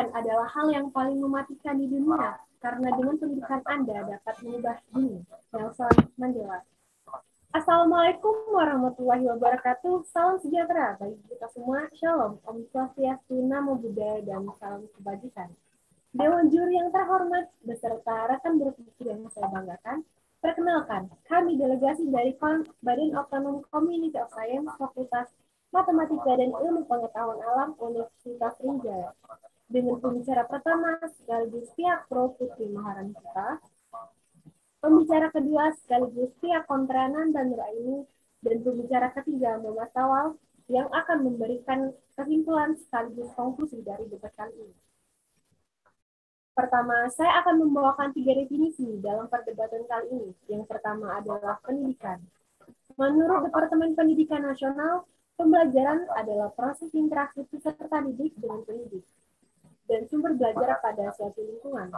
pendidikan adalah hal yang paling mematikan di dunia, karena dengan pendidikan Anda dapat mengubah dunia. Nelson Mandela. Assalamualaikum warahmatullahi wabarakatuh. Salam sejahtera bagi kita semua. Shalom, Om Swastiastu, Namo Buddhaya, dan salam kebajikan. Dewan juri yang terhormat beserta rekan berpikir yang saya banggakan, perkenalkan, kami delegasi dari Badan Otonom Community of Science Fakultas Matematika dan Ilmu Pengetahuan Alam Universitas Sriwijaya. Dengan pembicara pertama sekaligus pihak pro Putri Maharani kita, pembicara kedua sekaligus pihak kontra Nanda Nuraini, dan pembicara ketiga Muhammad Tawal yang akan memberikan kesimpulan sekaligus konklusi dari debat kali ini. Pertama, saya akan membawakan 3 definisi dalam perdebatan kali ini. Yang pertama adalah pendidikan. Menurut Departemen Pendidikan Nasional, pembelajaran adalah proses interaksi peserta didik dengan pendidik dan sumber belajar pada suatu lingkungan.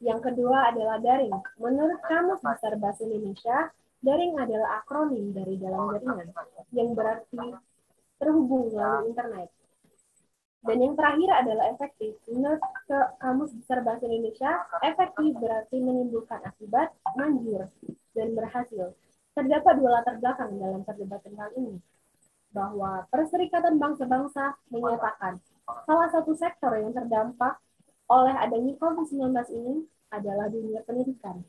Yang kedua adalah daring. Menurut Kamus Besar Bahasa Indonesia, daring adalah akronim dari dalam jaringan, yang berarti terhubung melalui internet. Dan yang terakhir adalah efektif. Menurut Kamus Besar Bahasa Indonesia, efektif berarti menimbulkan akibat, manjur, dan berhasil. Terdapat 2 latar belakang dalam perdebatan kali ini, bahwa Perserikatan Bangsa-Bangsa menyatakan salah satu sektor yang terdampak oleh adanya COVID-19 ini adalah dunia pendidikan.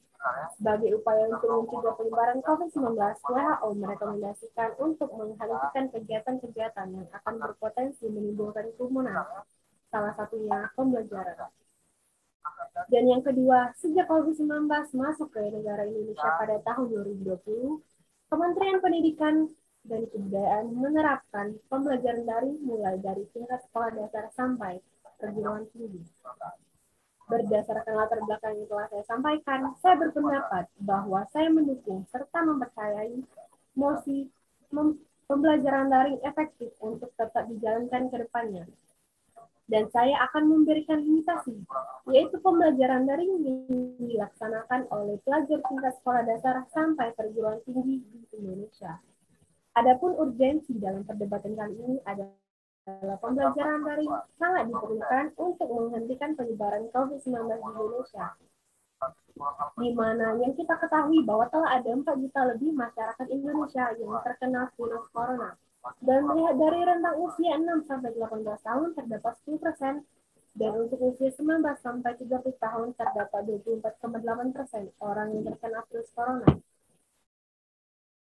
Sebagai upaya untuk mencegah penyebaran COVID-19, WHO merekomendasikan untuk menghentikan kegiatan-kegiatan yang akan berpotensi menimbulkan kerumunan, salah satunya pembelajaran. Dan yang kedua, sejak COVID-19 masuk ke negara Indonesia pada tahun 2020, Kementerian Pendidikan dan Kebudayaan menerapkan pembelajaran daring mulai dari tingkat sekolah dasar sampai perguruan tinggi. Berdasarkan latar belakang yang telah saya sampaikan, saya berpendapat bahwa saya mendukung serta mempercayai mosi pembelajaran daring efektif untuk tetap dijalankan ke depannya. Dan saya akan memberikan limitasi, yaitu pembelajaran daring yang dilaksanakan oleh pelajar tingkat sekolah dasar sampai perguruan tinggi di Indonesia. Adapun urgensi dalam perdebatan kali ini adalah pembelajaran daring sangat diperlukan untuk menghentikan penyebaran COVID-19 di Indonesia, di mana yang kita ketahui bahwa telah ada 4 juta lebih masyarakat Indonesia yang terkena virus corona. Dan melihat dari rentang usia 6-18 tahun terdapat 10%, dan untuk usia 19 sampai 30 tahun terdapat 24,8% orang yang terkena virus corona.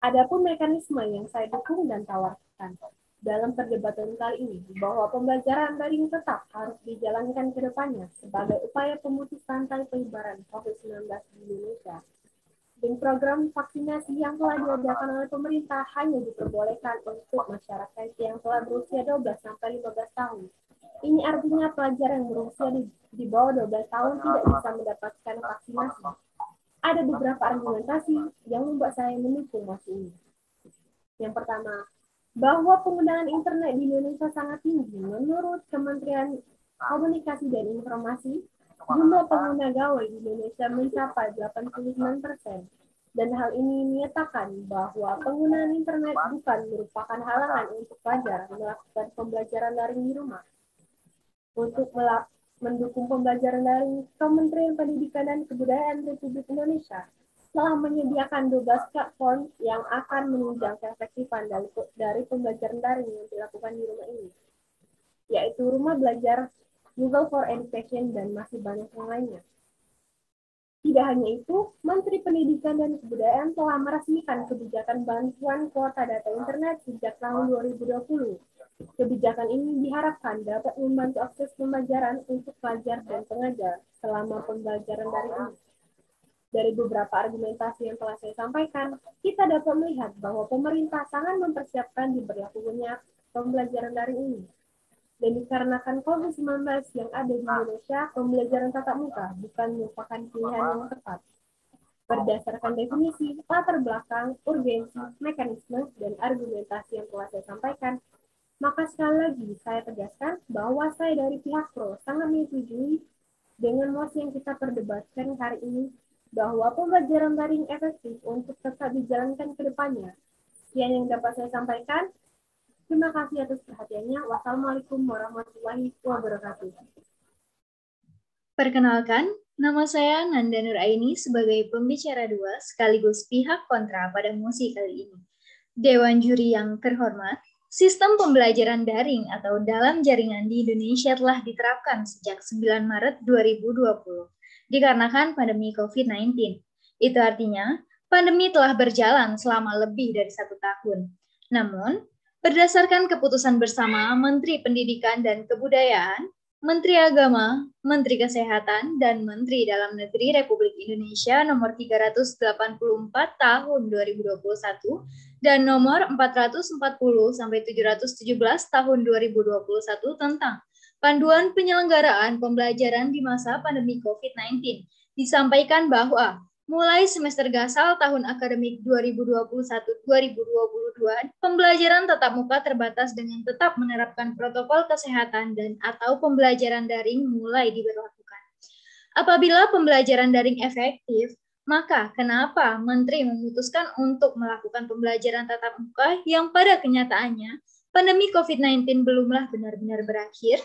Adapun mekanisme yang saya dukung dan tawarkan dalam perdebatan kali ini, bahwa pembelajaran daring tetap harus dijalankan ke depannya sebagai upaya pemutus rantai penyebaran COVID-19 di Indonesia. Dan program vaksinasi yang telah diadakan oleh pemerintah hanya diperbolehkan untuk masyarakat yang telah berusia 12-15 tahun. Ini artinya pelajar yang berusia di bawah 12 tahun tidak bisa mendapatkan vaksinasi. Ada beberapa argumentasi yang membuat saya mendukung mosi ini. Yang pertama, bahwa penggunaan internet di Indonesia sangat tinggi. Menurut Kementerian Komunikasi dan Informasi, jumlah pengguna gawai di Indonesia mencapai 89%. Dan hal ini menyatakan bahwa penggunaan internet bukan merupakan halangan untuk pelajar melakukan pembelajaran daring di rumah. Untuk mendukung pembelajaran daring, Kementerian Pendidikan dan Kebudayaan Republik Indonesia telah menyediakan 12 platform yang akan menunjang keefektifan dari pembelajaran daring yang dilakukan di rumah ini, yaitu Rumah Belajar, Google for Education, dan masih banyak yang lainnya. Tidak hanya itu, Menteri Pendidikan dan Kebudayaan telah meresmikan kebijakan bantuan kuota data internet sejak tahun 2020. Kebijakan ini diharapkan dapat membantu akses pembelajaran untuk pelajar dan pengajar selama pembelajaran daring ini. Dari beberapa argumentasi yang telah saya sampaikan, kita dapat melihat bahwa pemerintah sangat mempersiapkan diberlakukannya pembelajaran daring ini. Dan dikarenakan COVID-19 yang ada di Indonesia, pembelajaran tatap muka bukan merupakan pilihan yang tepat. Berdasarkan definisi, latar belakang, urgensi, mekanisme, dan argumentasi yang telah saya sampaikan, maka sekali lagi saya tegaskan bahwa saya dari pihak pro sangat menyetujui dengan mosi yang kita perdebatkan hari ini, bahwa pembelajaran daring efektif untuk tetap dijalankan ke depannya. Sekian yang dapat saya sampaikan. Terima kasih atas perhatiannya. Wassalamualaikum warahmatullahi wabarakatuh. Perkenalkan, nama saya Nanda Nuraini sebagai pembicara dua sekaligus pihak kontra pada mosi kali ini. Dewan juri yang terhormat, sistem pembelajaran daring atau dalam jaringan di Indonesia telah diterapkan sejak 9 Maret 2020 dikarenakan pandemi COVID-19. Itu artinya, pandemi telah berjalan selama lebih dari 1 tahun. Namun, berdasarkan keputusan bersama Menteri Pendidikan dan Kebudayaan, Menteri Agama, Menteri Kesehatan, dan Menteri Dalam Negeri Republik Indonesia nomor 384 tahun 2021 dan nomor 440/717 tahun 2021 tentang Panduan Penyelenggaraan Pembelajaran di Masa Pandemi COVID-19 disampaikan bahwa mulai semester gasal tahun akademik 2021-2022, pembelajaran tatap muka terbatas dengan tetap menerapkan protokol kesehatan dan atau pembelajaran daring mulai diberlakukan. Apabila pembelajaran daring efektif, maka kenapa Menteri memutuskan untuk melakukan pembelajaran tatap muka yang pada kenyataannya pandemi COVID-19 belumlah benar-benar berakhir?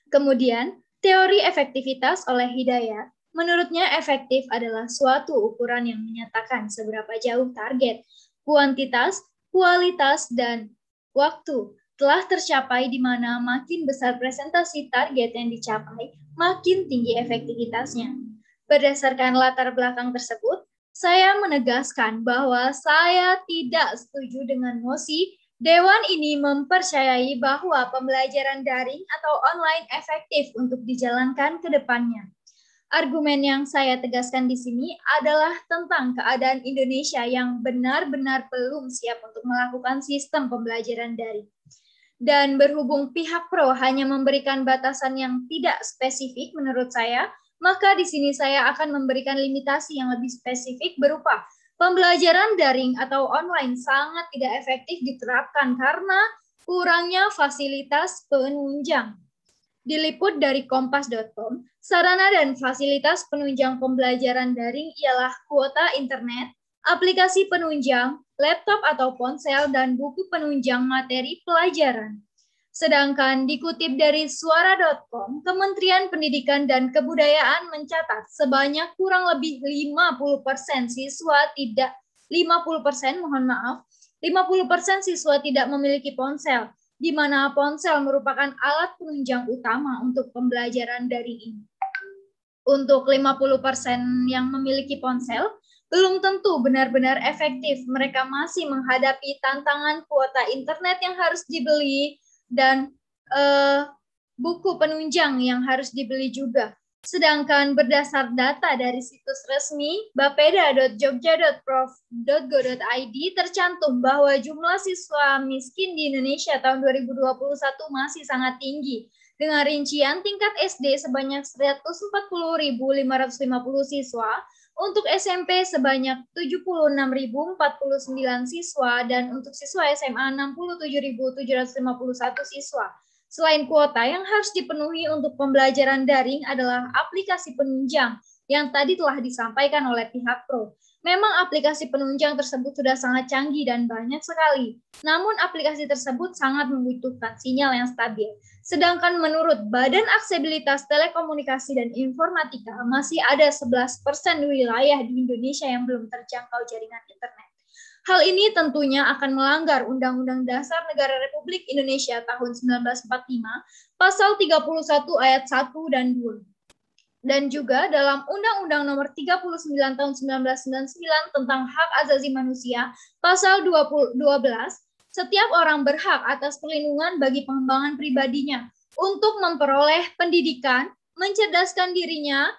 Kemudian, teori efektivitas oleh Hidayat, menurutnya efektif adalah suatu ukuran yang menyatakan seberapa jauh target, kuantitas, kualitas, dan waktu telah tercapai di mana makin besar presentasi target yang dicapai, makin tinggi efektivitasnya. Berdasarkan latar belakang tersebut, saya menegaskan bahwa saya tidak setuju dengan mosi Dewan ini mempercayai bahwa pembelajaran daring atau online efektif untuk dijalankan ke depannya. Argumen yang saya tegaskan di sini adalah tentang keadaan Indonesia yang benar-benar belum siap untuk melakukan sistem pembelajaran daring. Dan berhubung pihak pro hanya memberikan batasan yang tidak spesifik menurut saya, maka di sini saya akan memberikan limitasi yang lebih spesifik berupa pembelajaran daring atau online sangat tidak efektif diterapkan karena kurangnya fasilitas penunjang. Diliput dari kompas.com, sarana dan fasilitas penunjang pembelajaran daring ialah kuota internet, aplikasi penunjang, laptop atau ponsel, dan buku penunjang materi pelajaran. Sedangkan dikutip dari suara.com, Kementerian Pendidikan dan Kebudayaan mencatat sebanyak kurang lebih 50% siswa tidak 50% siswa tidak memiliki ponsel, di mana ponsel merupakan alat penunjang utama untuk pembelajaran daring ini. Untuk 50% yang memiliki ponsel, belum tentu benar-benar efektif. Mereka masih menghadapi tantangan kuota internet yang harus dibeli, dan buku penunjang yang harus dibeli juga. Sedangkan berdasar data dari situs resmi bapeda.jogja.prof.go.id tercantum bahwa jumlah siswa miskin di Indonesia tahun 2021 masih sangat tinggi, dengan rincian tingkat SD sebanyak 140.550 siswa, untuk SMP sebanyak 76.049 siswa, dan untuk siswa SMA 67.751 siswa. Selain kuota yang harus dipenuhi untuk pembelajaran daring adalah aplikasi penunjang yang tadi telah disampaikan oleh pihak pro. Memang aplikasi penunjang tersebut sudah sangat canggih dan banyak sekali. Namun aplikasi tersebut sangat membutuhkan sinyal yang stabil. Sedangkan menurut Badan Aksesibilitas Telekomunikasi dan Informatika, masih ada 11% wilayah di Indonesia yang belum terjangkau jaringan internet. Hal ini tentunya akan melanggar Undang-Undang Dasar Negara Republik Indonesia tahun 1945, Pasal 31 ayat 1 dan 2. Dan juga dalam Undang-Undang Nomor 39 Tahun 1999 tentang Hak Asasi Manusia, Pasal 12, setiap orang berhak atas perlindungan bagi pengembangan pribadinya untuk memperoleh pendidikan, mencerdaskan dirinya,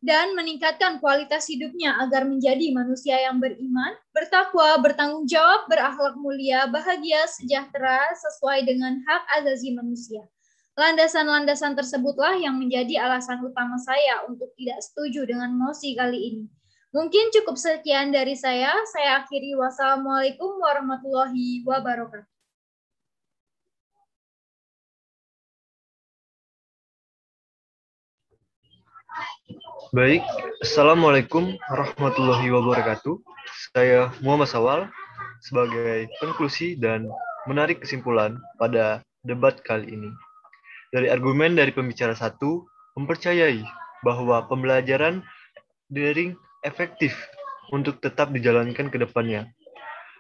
dan meningkatkan kualitas hidupnya agar menjadi manusia yang beriman, bertakwa, bertanggung jawab, berakhlak mulia, bahagia, sejahtera, sesuai dengan hak asasi manusia. Landasan-landasan tersebutlah yang menjadi alasan utama saya untuk tidak setuju dengan mosi kali ini. Mungkin cukup sekian dari saya akhiri. Wassalamualaikum warahmatullahi wabarakatuh. Baik, Assalamualaikum warahmatullahi wabarakatuh. Saya Muhammad Sawal sebagai konklusi dan menarik kesimpulan pada debat kali ini. Dari argumen dari pembicara 1 mempercayai bahwa pembelajaran daring efektif untuk tetap dijalankan ke depannya.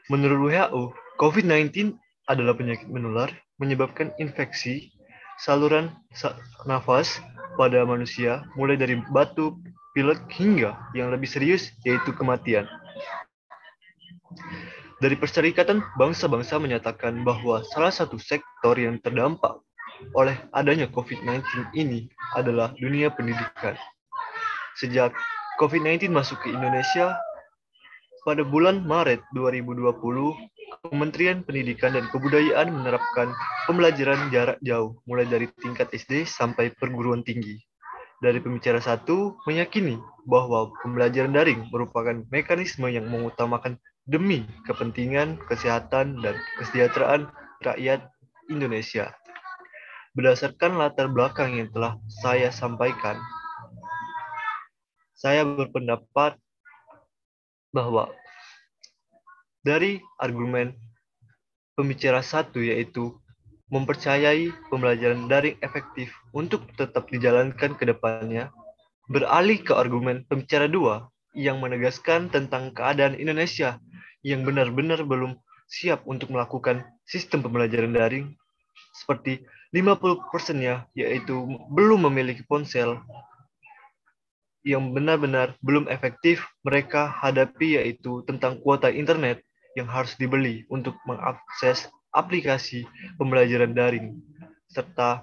Menurut WHO, COVID-19 adalah penyakit menular menyebabkan infeksi saluran nafas pada manusia, mulai dari batuk, pilek, hingga yang lebih serius yaitu kematian. Dari Perserikatan Bangsa-Bangsa menyatakan bahwa salah satu sektor yang terdampak oleh adanya COVID-19 ini adalah dunia pendidikan. Sejak COVID-19 masuk ke Indonesia, pada bulan Maret 2020, Kementerian Pendidikan dan Kebudayaan menerapkan pembelajaran jarak jauh mulai dari tingkat SD sampai perguruan tinggi. Dari pembicara satu meyakini bahwa pembelajaran daring merupakan mekanisme yang mengutamakan demi kepentingan, kesehatan, dan kesejahteraan rakyat Indonesia. Berdasarkan latar belakang yang telah saya sampaikan, saya berpendapat bahwa dari argumen pembicara satu yaitu mempercayai pembelajaran daring efektif untuk tetap dijalankan ke depannya, beralih ke argumen pembicara dua yang menegaskan tentang keadaan Indonesia yang benar-benar belum siap untuk melakukan sistem pembelajaran daring, seperti 50%-nya yaitu belum memiliki ponsel yang benar-benar belum efektif mereka hadapi, yaitu tentang kuota internet yang harus dibeli untuk mengakses aplikasi pembelajaran daring, serta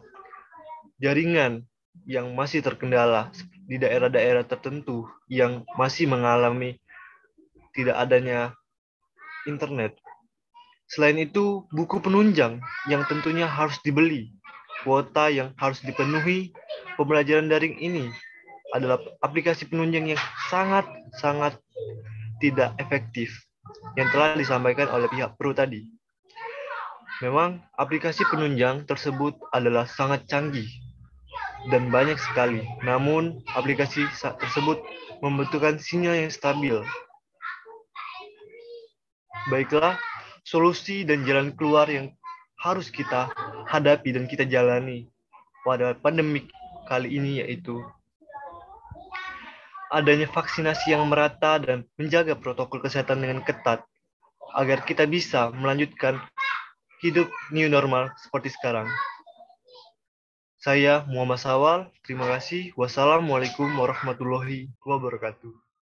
jaringan yang masih terkendala di daerah-daerah tertentu yang masih mengalami tidak adanya internet. Selain itu, buku penunjang yang tentunya harus dibeli, kuota yang harus dipenuhi. Pembelajaran daring ini adalah aplikasi penunjang yang sangat tidak efektif yang telah disampaikan oleh pihak Pro tadi. Memang aplikasi penunjang tersebut adalah sangat canggih dan banyak sekali. Namun aplikasi tersebut membutuhkan sinyal yang stabil. Baiklah, solusi dan jalan keluar yang harus kita hadapi dan kita jalani pada pandemi kali ini yaitu adanya vaksinasi yang merata dan menjaga protokol kesehatan dengan ketat agar kita bisa melanjutkan hidup new normal seperti sekarang. Saya Muhammad Sawal, terima kasih. Wassalamualaikum warahmatullahi wabarakatuh.